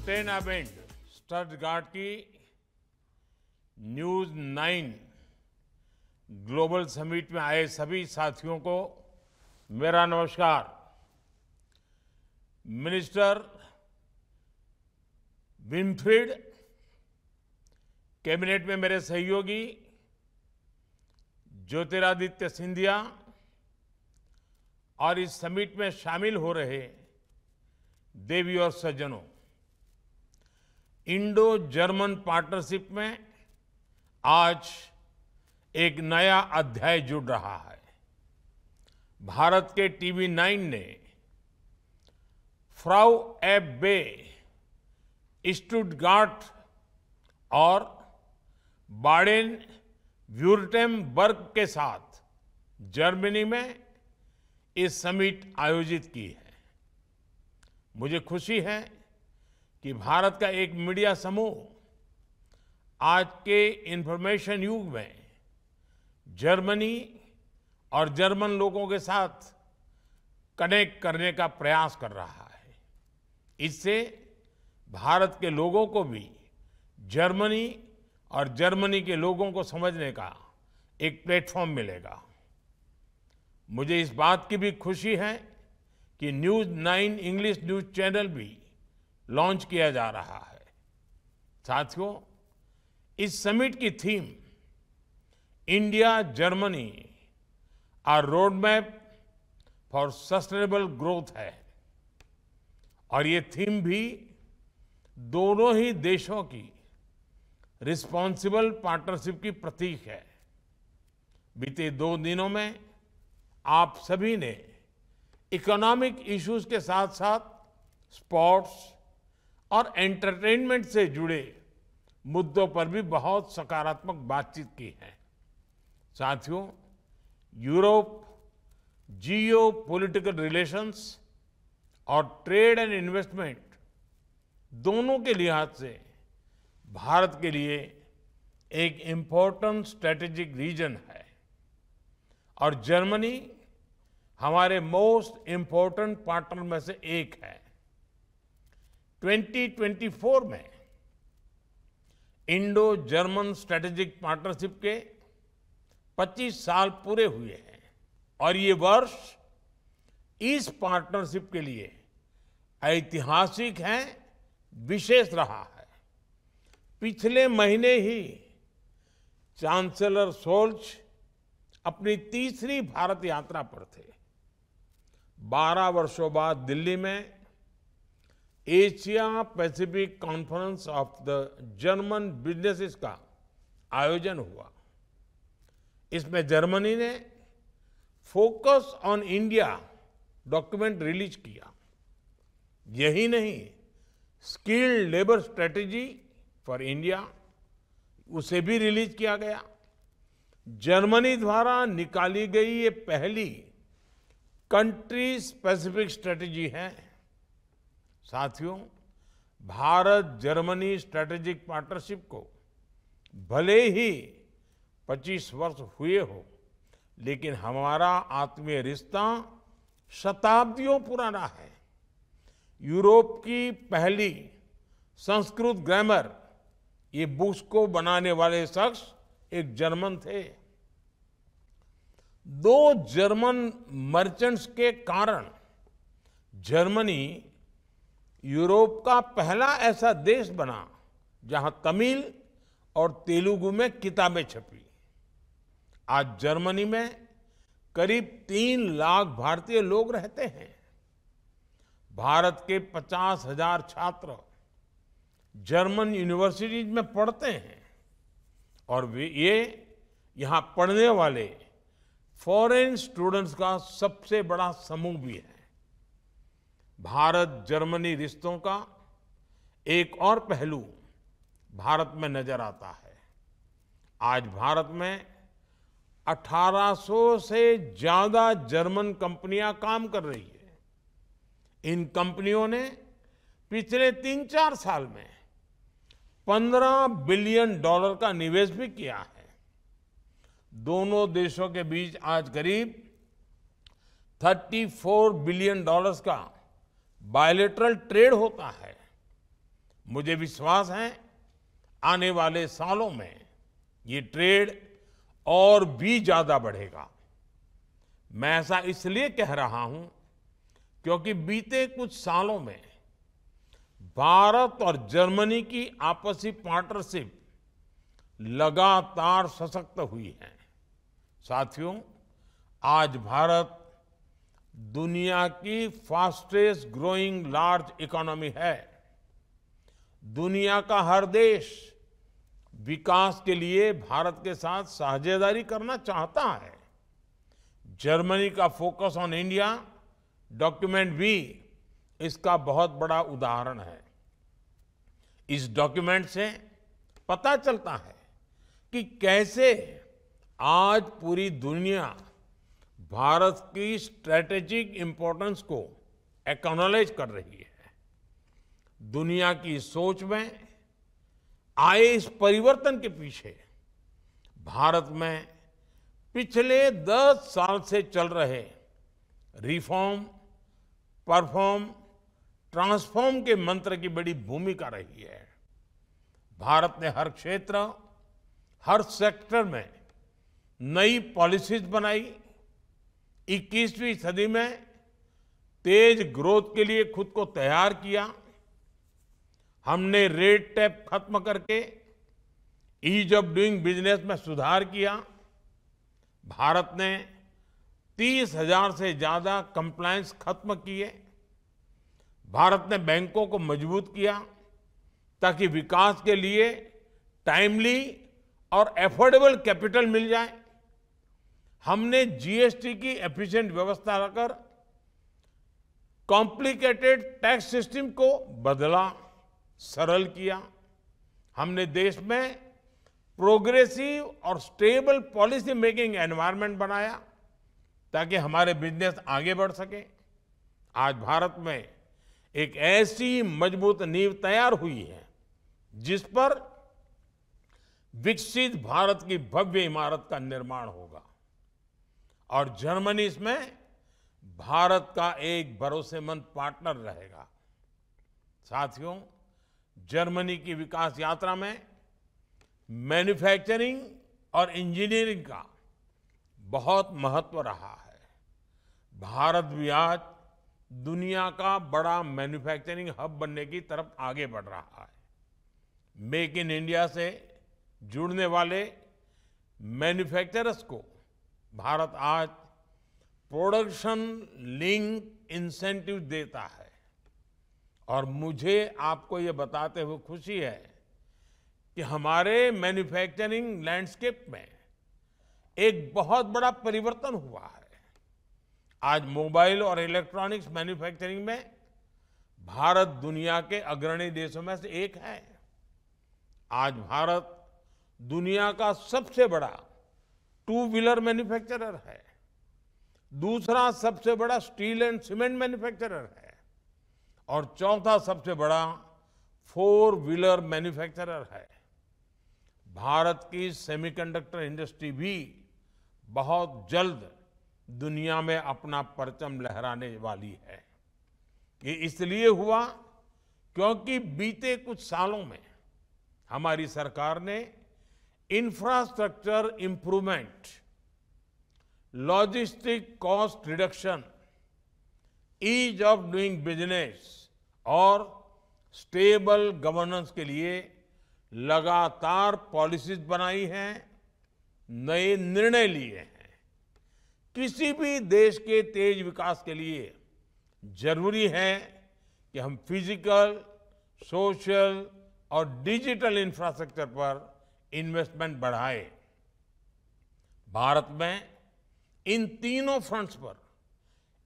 बुटेनाबेंड Stuttgart की news 9 global summit में आए सभी साथियों को मेरा नमस्कार। मिनिस्टर विनफ्रीड, कैबिनेट में मेरे सहयोगी ज्योतिरादित्य सिंधिया और इस समिट में शामिल हो रहे देवी और सज्जनों, इंडो जर्मन पार्टनरशिप में आज एक नया अध्याय जुड़ रहा है। भारत के TV9 ने फ्राउ एब बे, स्टुटगार्ट और बाडेन व्यूर्टेम्बर्ग के साथ जर्मनी में इस समिट आयोजित की है। मुझे खुशी है कि भारत का एक मीडिया समूह आज के इंफॉर्मेशन युग में जर्मनी और जर्मन लोगों के साथ कनेक्ट करने का प्रयास कर रहा है। इससे भारत के लोगों को भी जर्मनी और जर्मनी के लोगों को समझने का एक प्लेटफॉर्म मिलेगा। मुझे इस बात की भी खुशी है कि न्यूज 9 इंग्लिश न्यूज चैनल भी लॉन्च किया जा रहा है। साथियों, इस समिट की theme India Germany a road map for sustainable growth है और ये थीम भी दोनों ही देशों की रिस्पॉन्सिबल पार्टनरशिप की प्रतीक है। बीते 2 दिनों में आप सभी ने इकोनॉमिक इश्यूज के साथ साथ स्पोर्ट्स और एंटरटेनमेंट से जुड़े मुद्दों पर भी बहुत सकारात्मक बातचीत की है। साथियों, यूरोप जियो पॉलिटिकल रिलेशंस और ट्रेड एंड इन्वेस्टमेंट दोनों के लिहाज से भारत के लिए एक इम्पोर्टेंट स्ट्रेटेजिक रीजन है और जर्मनी हमारे मोस्ट इम्पोर्टेंट पार्टनर में से एक है। 2024 में इंडो जर्मन स्ट्रेटेजिक पार्टनरशिप के 25 साल पूरे हुए हैं और ये वर्ष इस पार्टनरशिप के लिए ऐतिहासिक है, विशेष रहा है। पिछले महीने ही चांसलर शोल्ज अपनी तीसरी भारत यात्रा पर थे। 12 वर्षों बाद दिल्ली में Asia Pacific conference of the German businesses का आयोजन हुआ। इसमें जर्मनी ने focus on India document release किया। यही नहीं, skilled labour strategy for India उसे भी रिलीज किया गया। जर्मनी द्वारा निकाली गई ये पहली कंट्री स्पेसिफिक स्ट्रेटेजी है। साथियों, भारत जर्मनी स्ट्रेटेजिक पार्टनरशिप को भले ही 25 वर्ष हुए हो, लेकिन हमारा आत्मीय रिश्ता शताब्दियों पुराना है। यूरोप की पहली संस्कृत ग्रामर, ये बुक्स को बनाने वाले शख्स एक जर्मन थे। 2 जर्मन मर्चेंट्स के कारण जर्मनी यूरोप का पहला ऐसा देश बना जहां तमिल और तेलुगु में किताबें छपी। आज जर्मनी में करीब 3 लाख भारतीय लोग रहते हैं। भारत के 50,000 छात्र जर्मन यूनिवर्सिटीज में पढ़ते हैं और ये यहां पढ़ने वाले फॉरेन स्टूडेंट्स का सबसे बड़ा समूह भी है। भारत जर्मनी रिश्तों का एक और पहलू भारत में नजर आता है। आज भारत में 1800 से ज्यादा जर्मन कंपनियां काम कर रही है। इन कंपनियों ने पिछले 3-4 साल में $15 बिलियन का निवेश भी किया है। दोनों देशों के बीच आज करीब $34 बिलियन का बायलैटरल ट्रेड होता है। मुझे विश्वास है आने वाले सालों में ये ट्रेड और भी ज्यादा बढ़ेगा। मैं ऐसा इसलिए कह रहा हूं क्योंकि बीते कुछ सालों में भारत और जर्मनी की आपसी पार्टनरशिप लगातार सशक्त हुई है। साथियों, आज भारत दुनिया की फास्टेस्ट ग्रोइंग लार्ज इकोनॉमी है। दुनिया का हर देश विकास के लिए भारत के साथ साझेदारी करना चाहता है। जर्मनी का फोकस ऑन इंडिया डॉक्यूमेंट भी इसका बहुत बड़ा उदाहरण है। इस डॉक्यूमेंट से पता चलता है कि कैसे आज पूरी दुनिया भारत की स्ट्रैटेजिक इंपॉर्टेंस को एक्नॉलेज कर रही है। दुनिया की सोच में आए इस परिवर्तन के पीछे भारत में पिछले 10 साल से चल रहे रिफॉर्म, परफॉर्म, ट्रांसफॉर्म के मंत्र की बड़ी भूमिका रही है। भारत ने हर क्षेत्र, हर सेक्टर में नई पॉलिसीज बनाई। 21वीं सदी में तेज ग्रोथ के लिए खुद को तैयार किया। हमने रेड टेप खत्म करके ईज ऑफ डूइंग बिजनेस में सुधार किया। भारत ने 30,000 से ज्यादा कंप्लायंस खत्म किए। भारत ने बैंकों को मजबूत किया ताकि विकास के लिए टाइमली और एफोर्डेबल कैपिटल मिल जाए। हमने जीएसटी की एफिशिएंट व्यवस्था लाकर कॉम्प्लिकेटेड टैक्स सिस्टम को बदला, सरल किया। हमने देश में प्रोग्रेसिव और स्टेबल पॉलिसी मेकिंग एनवायरनमेंट बनाया ताकि हमारे बिजनेस आगे बढ़ सके। आज भारत में एक ऐसी मजबूत नींव तैयार हुई है जिस पर विकसित भारत की भव्य इमारत का निर्माण होगा और जर्मनी इसमें भारत का एक भरोसेमंद पार्टनर रहेगा। साथियों, जर्मनी की विकास यात्रा में मैन्युफैक्चरिंग और इंजीनियरिंग का बहुत महत्व रहा है। भारत भी आज दुनिया का बड़ा मैन्युफैक्चरिंग हब बनने की तरफ आगे बढ़ रहा है। मेक इन इंडिया से जुड़ने वाले मैन्युफैक्चरर्स को भारत आज प्रोडक्शन लिंक इंसेंटिव देता है और मुझे आपको ये बताते हुए खुशी है कि हमारे मैन्युफैक्चरिंग लैंडस्केप में एक बहुत बड़ा परिवर्तन हुआ है। आज मोबाइल और इलेक्ट्रॉनिक्स मैन्युफैक्चरिंग में भारत दुनिया के अग्रणी देशों में से एक है। आज भारत दुनिया का सबसे बड़ा 2 व्हीलर मैन्युफैक्चरर है। दूसरा सबसे बड़ा स्टील एंड सीमेंट मैन्युफैक्चरर है और चौथा सबसे बड़ा 4 व्हीलर मैन्युफैक्चरर है। भारत की सेमीकंडक्टर इंडस्ट्री भी बहुत जल्द दुनिया में अपना परचम लहराने वाली है। ये इसलिए हुआ क्योंकि बीते कुछ सालों में हमारी सरकार ने infrastructure improvement, logistic cost reduction, ease of doing business और स्टेबल गवर्नेंस के लिए लगातार पॉलिसीज बनाई हैं, नए निर्णय लिए हैं। किसी भी देश के तेज विकास के लिए जरूरी है कि हम फिजिकल, सोशल और डिजिटल इंफ्रास्ट्रक्चर पर इन्वेस्टमेंट बढ़ाएं। भारत में इन तीनों फ्रंट्स पर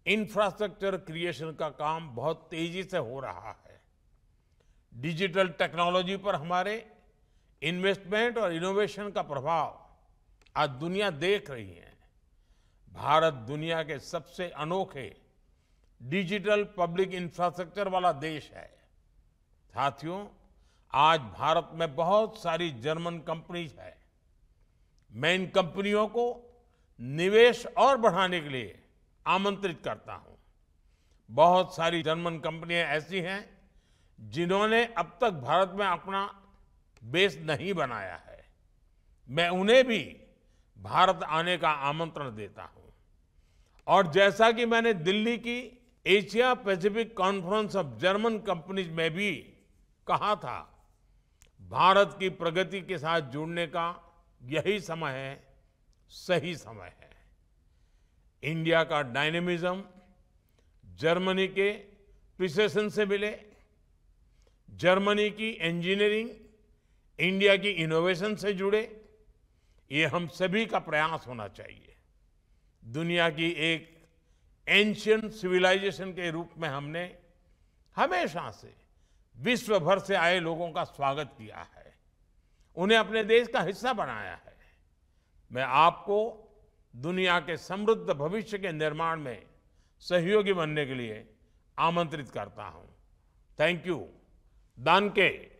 इंफ्रास्ट्रक्चर क्रिएशन का काम बहुत तेजी से हो रहा है। डिजिटल टेक्नोलॉजी पर हमारे इन्वेस्टमेंट और इनोवेशन का प्रभाव आज दुनिया देख रही है। भारत दुनिया के सबसे अनोखे डिजिटल पब्लिक इंफ्रास्ट्रक्चर वाला देश है। साथियों, आज भारत में बहुत सारी जर्मन कंपनीज है। मैं इन कंपनियों को निवेश और बढ़ाने के लिए आमंत्रित करता हूं। बहुत सारी जर्मन कंपनियां ऐसी हैं जिन्होंने अब तक भारत में अपना बेस नहीं बनाया है, मैं उन्हें भी भारत आने का आमंत्रण देता हूं। और जैसा कि मैंने दिल्ली की Asia Pacific conference of German companies में भी कहा था, भारत की प्रगति के साथ जुड़ने का यही समय है, सही समय है। इंडिया का डायनेमिज्म जर्मनी के प्रिसिशन से मिले, जर्मनी की इंजीनियरिंग इंडिया की इनोवेशन से जुड़े, ये हम सभी का प्रयास होना चाहिए। दुनिया की एक एंशिएंट सिविलाइजेशन के रूप में हमने हमेशा से विश्व भर से आए लोगों का स्वागत किया है, उन्हें अपने देश का हिस्सा बनाया है। मैं आपको दुनिया के समृद्ध भविष्य के निर्माण में सहयोगी बनने के लिए आमंत्रित करता हूं। Thank you. दानके।